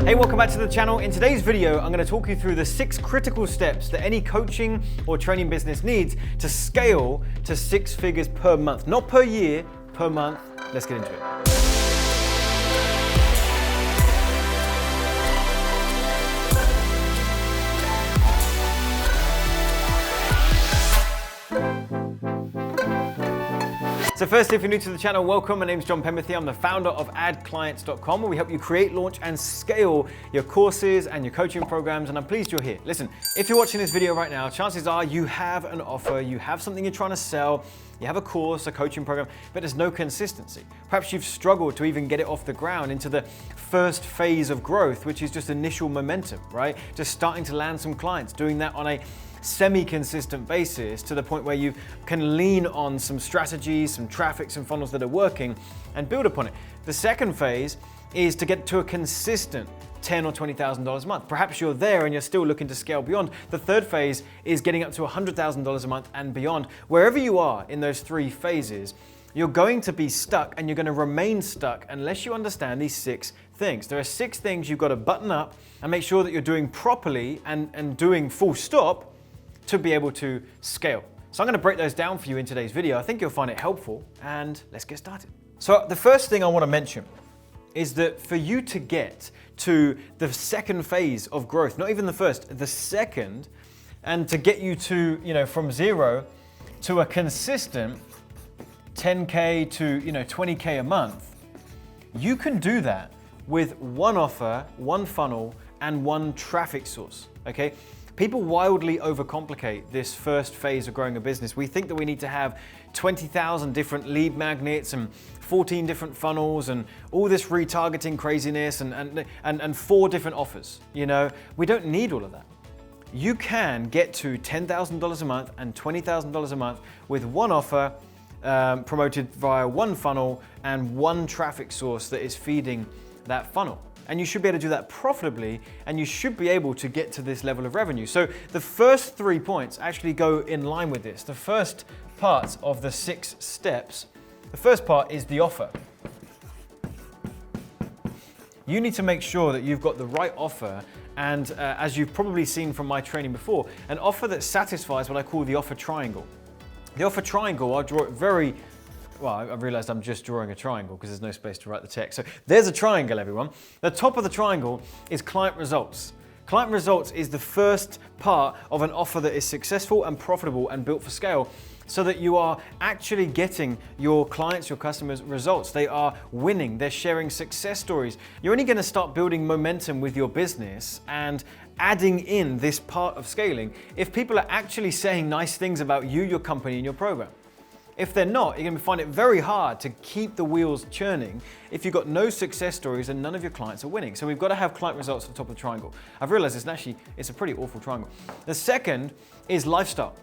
Hey, welcome back to the channel. In today's video, I'm going to talk you through the 6 critical steps that any coaching or training business needs to scale to 6 figures per month. Not per year, per month. Let's get into it. So firstly, if you're new to the channel, welcome. My name's Penberthy. I'm the founder of AdClients.com, where we help you create, launch, and scale your courses and your coaching programs, and I'm pleased you're here. Listen, if you're watching this video right now, chances are you have an offer, you have something you're trying to sell, you have a course, a coaching program, but there's no consistency. Perhaps you've struggled to even get it off the ground into the first phase of growth, which is just initial momentum, right? Just starting to land some clients, doing that on a semi-consistent basis to the point where you can lean on some strategies, some traffic, some funnels that are working and build upon it. The second phase is to get to a consistent $10,000 or $20,000 a month. Perhaps you're there and you're still looking to scale beyond. The third phase is getting up to $100,000 a month and beyond. Wherever you are in those 3 phases, you're going to be stuck and you're going to remain stuck unless you understand these 6 things. There are 6 things you've got to button up and make sure that you're doing properly and doing full stop to be able to scale. So I'm going to break those down for you in today's video. I think you'll find it helpful, and let's get started. So the first thing I want to mention is that for you to get to the second phase of growth, not even the first, the second, and to get you to, from 0 to a consistent 10K to, 20K a month, you can do that with one offer, one funnel, and one traffic source, okay? People wildly overcomplicate this first phase of growing a business. We think that we need to have 20,000 different lead magnets and 14 different funnels and all this retargeting craziness and 4 different offers. We don't need all of that. You can get to $10,000 a month and $20,000 a month with one offer promoted via one funnel and one traffic source that is feeding that funnel. And you should be able to do that profitably, and you should be able to get to this level of revenue. So the first 3 points actually go in line with this. The first part of the 6 steps, the first part is the offer. You need to make sure that you've got the right offer, and as you've probably seen from my training before, an offer that satisfies what I call the offer triangle. The offer triangle, I'll draw it I realized I'm just drawing a triangle because there's no space to write the text. So there's a triangle, everyone. The top of the triangle is client results. Client results is the first part of an offer that is successful and profitable and built for scale, so that you are actually getting your clients, your customers, results. They are winning, they're sharing success stories. You're only going to start building momentum with your business and adding in this part of scaling if people are actually saying nice things about you, your company, and your program. If they're not, you're going to find it very hard to keep the wheels churning if you've got no success stories and none of your clients are winning. So we've got to have client results at the top of the triangle. I've realized it's a pretty awful triangle. The second is lifestyle.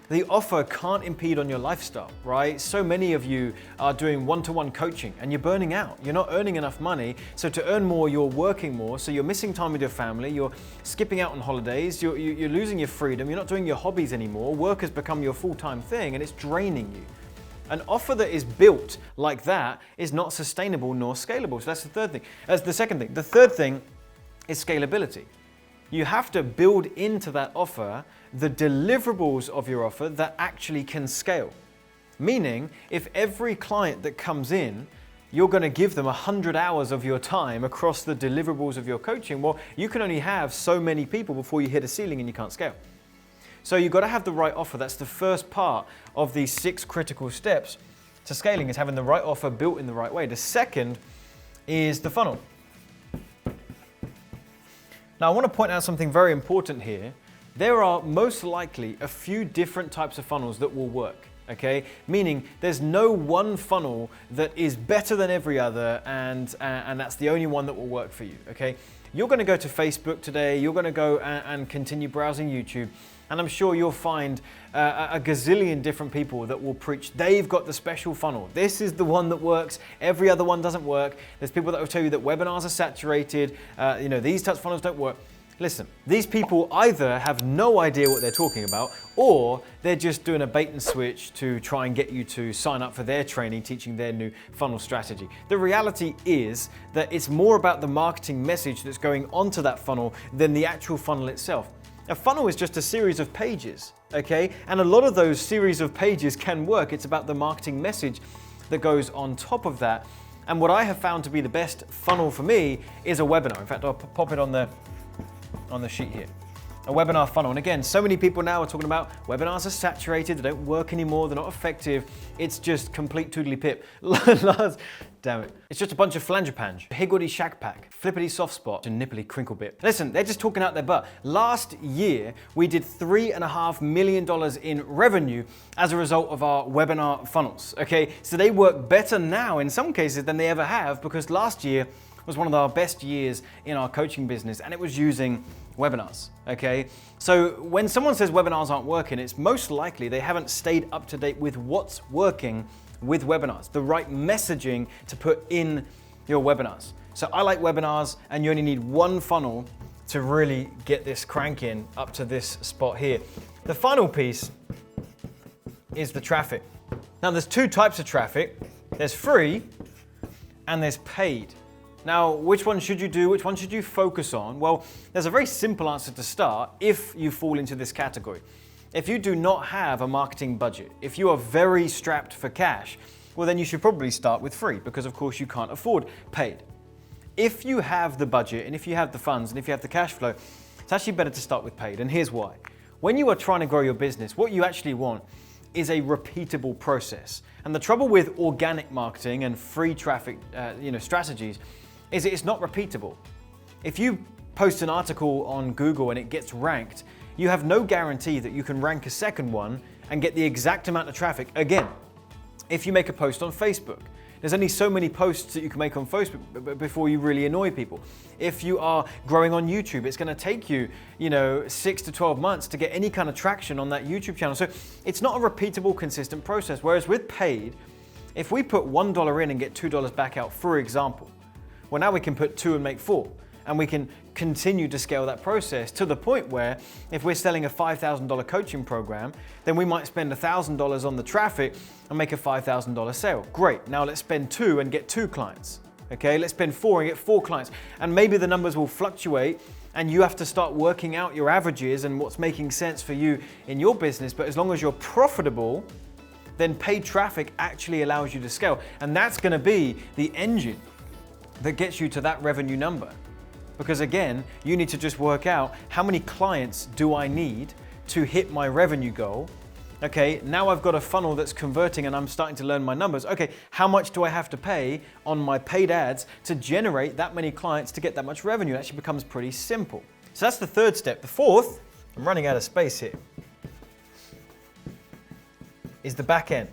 The offer can't impede on your lifestyle, right? So many of you are doing one-to-one coaching and you're burning out. You're not earning enough money. So to earn more, you're working more. So you're missing time with your family. You're skipping out on holidays. You're losing your freedom. You're not doing your hobbies anymore. Work has become your full-time thing and it's draining you. An offer that is built like that is not sustainable nor scalable. So that's the third thing. That's the second thing. The third thing is scalability. You have to build into that offer the deliverables of your offer that actually can scale. Meaning, if every client that comes in, you're going to give them 100 hours of your time across the deliverables of your coaching, well, you can only have so many people before you hit a ceiling and you can't scale. So you've got to have the right offer. That's the first part of these 6 critical steps to scaling, is having the right offer built in the right way. The second is the funnel. Now I want to point out something very important here. There are most likely a few different types of funnels that will work. Okay, meaning there's no one funnel that is better than every other and that's the only one that will work for you. Okay, you're going to go to Facebook today, you're going to go and continue browsing YouTube, and I'm sure you'll find a gazillion different people that will preach they've got the special funnel. This is the one that works, every other one doesn't work. There's people that will tell you that webinars are saturated, these types of funnels don't work. Listen, these people either have no idea what they're talking about, or they're just doing a bait and switch to try and get you to sign up for their training, teaching their new funnel strategy. The reality is that it's more about the marketing message that's going onto that funnel than the actual funnel itself. A funnel is just a series of pages, okay? And a lot of those series of pages can work. It's about the marketing message that goes on top of that. And what I have found to be the best funnel for me is a webinar. In fact, I'll pop it on the sheet here. A webinar funnel. And again, so many people now are talking about webinars are saturated, they don't work anymore, they're not effective. It's just complete toodly pip. Damn it. It's just a bunch of flangerpange, higgledy shack pack, flippity soft spot, and nipply crinkle bit. Listen, they're just talking out their butt. Last year, we did $3.5 million in revenue as a result of our webinar funnels, okay? So they work better now in some cases than they ever have, because last year was one of our best years in our coaching business, and it was using webinars, okay? So when someone says webinars aren't working, it's most likely they haven't stayed up to date with what's working with webinars, the right messaging to put in your webinars. So I like webinars, and you only need one funnel to really get this cranking up to this spot here. The final piece is the traffic. Now there's two types of traffic. There's free and there's paid. Now, which one should you do? Which one should you focus on? Well, there's a very simple answer to start if you fall into this category. If you do not have a marketing budget, if you are very strapped for cash, well then you should probably start with free, because of course you can't afford paid. If you have the budget, and if you have the funds, and if you have the cash flow, it's actually better to start with paid, and here's why. When you are trying to grow your business, what you actually want is a repeatable process. And the trouble with organic marketing and free traffic strategies is it's not repeatable. If you post an article on Google and it gets ranked, you have no guarantee that you can rank a second one and get the exact amount of traffic again. If you make a post on Facebook, there's only so many posts that you can make on Facebook before you really annoy people. If you are growing on YouTube, it's gonna take you, 6 to 12 months to get any kind of traction on that YouTube channel. So it's not a repeatable, consistent process. Whereas with paid, if we put $1 in and get $2 back out, for example, well, now we can put 2 and make 4, and we can continue to scale that process to the point where if we're selling a $5,000 coaching program, then we might spend $1,000 on the traffic and make a $5,000 sale. Great, now let's spend 2 and get 2 clients. Okay, let's spend 4 and get 4 clients. And maybe the numbers will fluctuate and you have to start working out your averages and what's making sense for you in your business. But as long as you're profitable, then paid traffic actually allows you to scale. And that's gonna be the engine that gets you to that revenue number. Because again, you need to just work out how many clients do I need to hit my revenue goal. Okay, now I've got a funnel that's converting and I'm starting to learn my numbers. Okay, how much do I have to pay on my paid ads to generate that many clients to get that much revenue? It actually becomes pretty simple. So that's the third step. The fourth, I'm running out of space here, is the back end.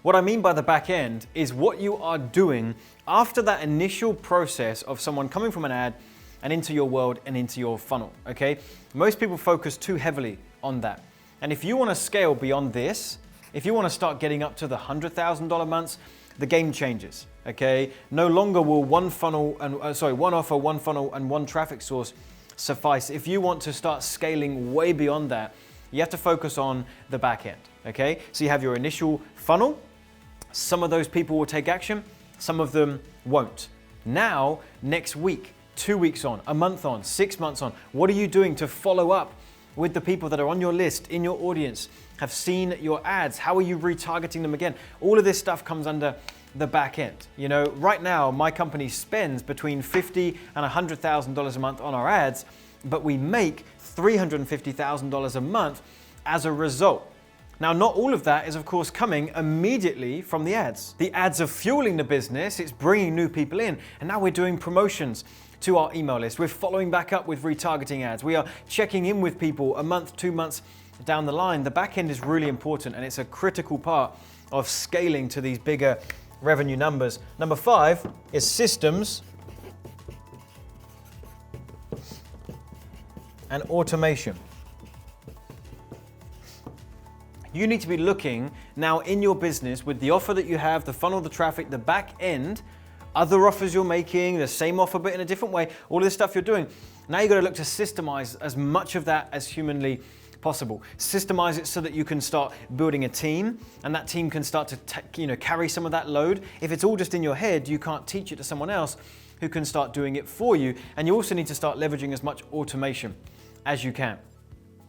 What I mean by the back end is what you are doing after that initial process of someone coming from an ad and into your world and into your funnel, okay? Most people focus too heavily on that. And if you want to scale beyond this, if you want to start getting up to the $100,000 months, the game changes, okay? No longer will one offer, one funnel and one traffic source suffice. If you want to start scaling way beyond that, you have to focus on the back end, okay? So you have your initial funnel. Some of those people will take action, some of them won't. Now, next week, 2 weeks on, a month on, 6 months on, what are you doing to follow up with the people that are on your list, in your audience, have seen your ads? How are you retargeting them again? All of this stuff comes under the back end. Right now, my company spends between $50,000 and $100,000 a month on our ads, but we make $350,000 a month as a result. Now, not all of that is, of course, coming immediately from the ads. The ads are fueling the business, it's bringing new people in, and now we're doing promotions to our email list. We're following back up with retargeting ads. We are checking in with people a month, 2 months down the line. The back end is really important, and it's a critical part of scaling to these bigger revenue numbers. Number 5 is systems and automation. You need to be looking now in your business with the offer that you have, the funnel, the traffic, the back end other offers you're making, the same offer but in a different way, all of this stuff you're doing. Now you've got to look to systemize as much of that as humanly possible. Systemize it so that you can start building a team, and that team can start to carry some of that load. If it's all just in your head, you can't teach it to someone else who can start doing it for you. And you also need to start leveraging as much automation as you can.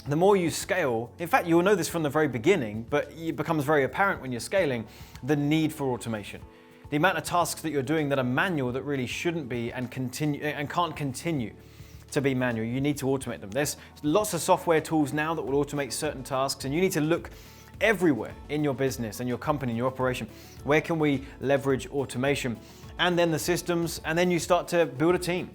The more you scale, in fact, you'll know this from the very beginning, but it becomes very apparent when you're scaling, the need for automation. The amount of tasks that you're doing that are manual that really shouldn't be and can't continue to be manual. You need to automate them. There's lots of software tools now that will automate certain tasks, and you need to look everywhere in your business and your company and your operation. Where can we leverage automation? And then the systems, and then you start to build a team.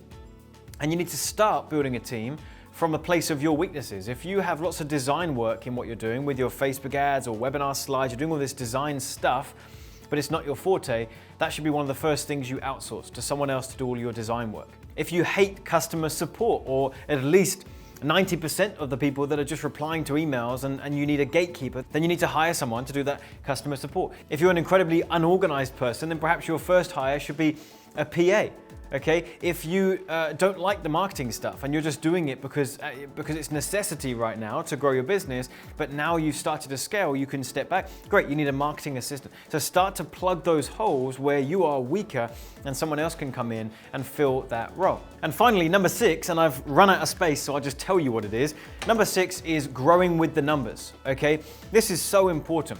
And you need to start building a team from a place of your weaknesses. If you have lots of design work in what you're doing with your Facebook ads or webinar slides, you're doing all this design stuff, but it's not your forte, that should be one of the first things you outsource to someone else to do all your design work. If you hate customer support, or at least 90% of the people that are just replying to emails and you need a gatekeeper, then you need to hire someone to do that customer support. If you're an incredibly unorganized person, then perhaps your first hire should be a PA. Okay, if you don't like the marketing stuff and you're just doing it because it's necessity right now to grow your business, but now you've started to scale, you can step back. Great, you need a marketing assistant. So start to plug those holes where you are weaker and someone else can come in and fill that role. And finally, number 6, and I've run out of space, so I'll just tell you what it is. Number 6 is growing with the numbers, okay? This is so important.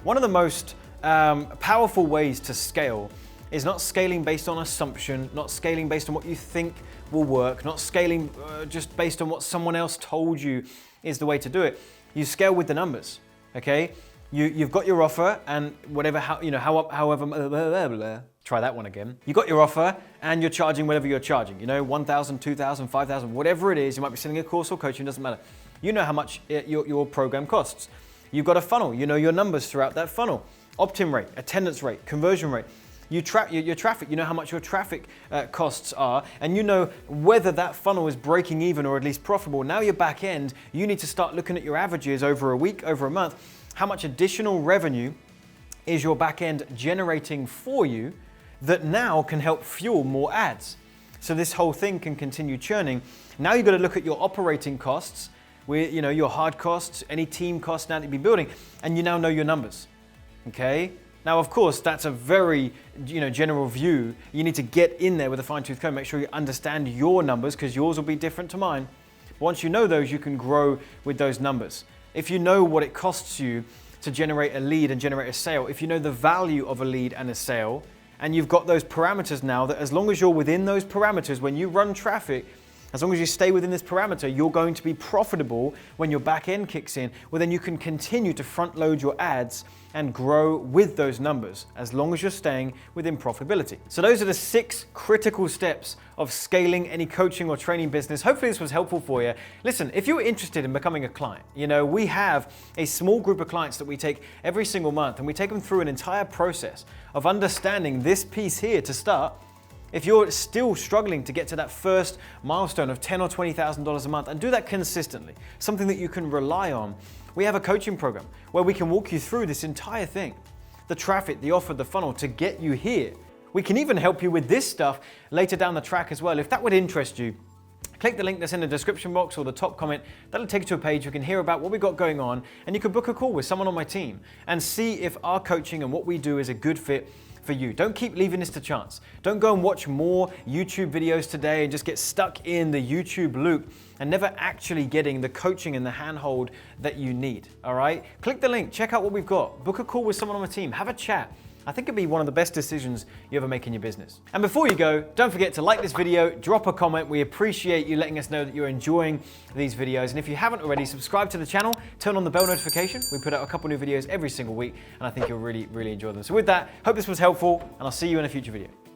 One of the most powerful ways to scale is not scaling based on assumption, not scaling based on what you think will work, not scaling just based on what someone else told you is the way to do it. You scale with the numbers, okay? You've got your offer, and however, try that one again. You got your offer and you're charging whatever you're charging, $1,000, $2,000, $5,000, whatever it is. You might be selling a course or coaching, doesn't matter. You know how much your program costs. You've got a funnel, you know your numbers throughout that funnel. Opt-in rate, attendance rate, conversion rate. You track your traffic, you know how much your traffic costs are, and you know whether that funnel is breaking even or at least profitable. Now your back end, you need to start looking at your averages over a week, over a month. How much additional revenue is your back end generating for you that now can help fuel more ads? So this whole thing can continue churning. Now you've got to look at your operating costs, where, your hard costs, any team costs now that you've been building, and you now know your numbers, okay? Now, of course, that's a very general view. You need to get in there with a fine-tooth comb, make sure you understand your numbers, because yours will be different to mine. Once you know those, you can grow with those numbers. If you know what it costs you to generate a lead and generate a sale, if you know the value of a lead and a sale, and you've got those parameters now, that as long as you're within those parameters, when you run traffic, as long as you stay within this parameter, you're going to be profitable when your back end kicks in. Well, then you can continue to front load your ads and grow with those numbers as long as you're staying within profitability. So those are the 6 critical steps of scaling any coaching or training business. Hopefully this was helpful for you. Listen, if you're interested in becoming a client, we have a small group of clients that we take every single month, and we take them through an entire process of understanding this piece here to start. If you're still struggling to get to that first milestone of $10,000 or $20,000 a month, and do that consistently, something that you can rely on, we have a coaching program where we can walk you through this entire thing, the traffic, the offer, the funnel, to get you here. We can even help you with this stuff later down the track as well. If that would interest you, click the link that's in the description box or the top comment. That'll take you to a page you can hear about what we've got going on, and you can book a call with someone on my team and see if our coaching and what we do is a good fit for you. Don't keep leaving this to chance. Don't go and watch more YouTube videos today and just get stuck in the YouTube loop and never actually getting the coaching and the handhold that you need, all right? Click the link, check out what we've got, book a call with someone on my team, have a chat. I think it'd be one of the best decisions you ever make in your business. And before you go, don't forget to like this video, drop a comment. We appreciate you letting us know that you're enjoying these videos. And if you haven't already, subscribe to the channel, turn on the bell notification. We put out a couple new videos every single week, and I think you'll really, really enjoy them. So with that, hope this was helpful, and I'll see you in a future video.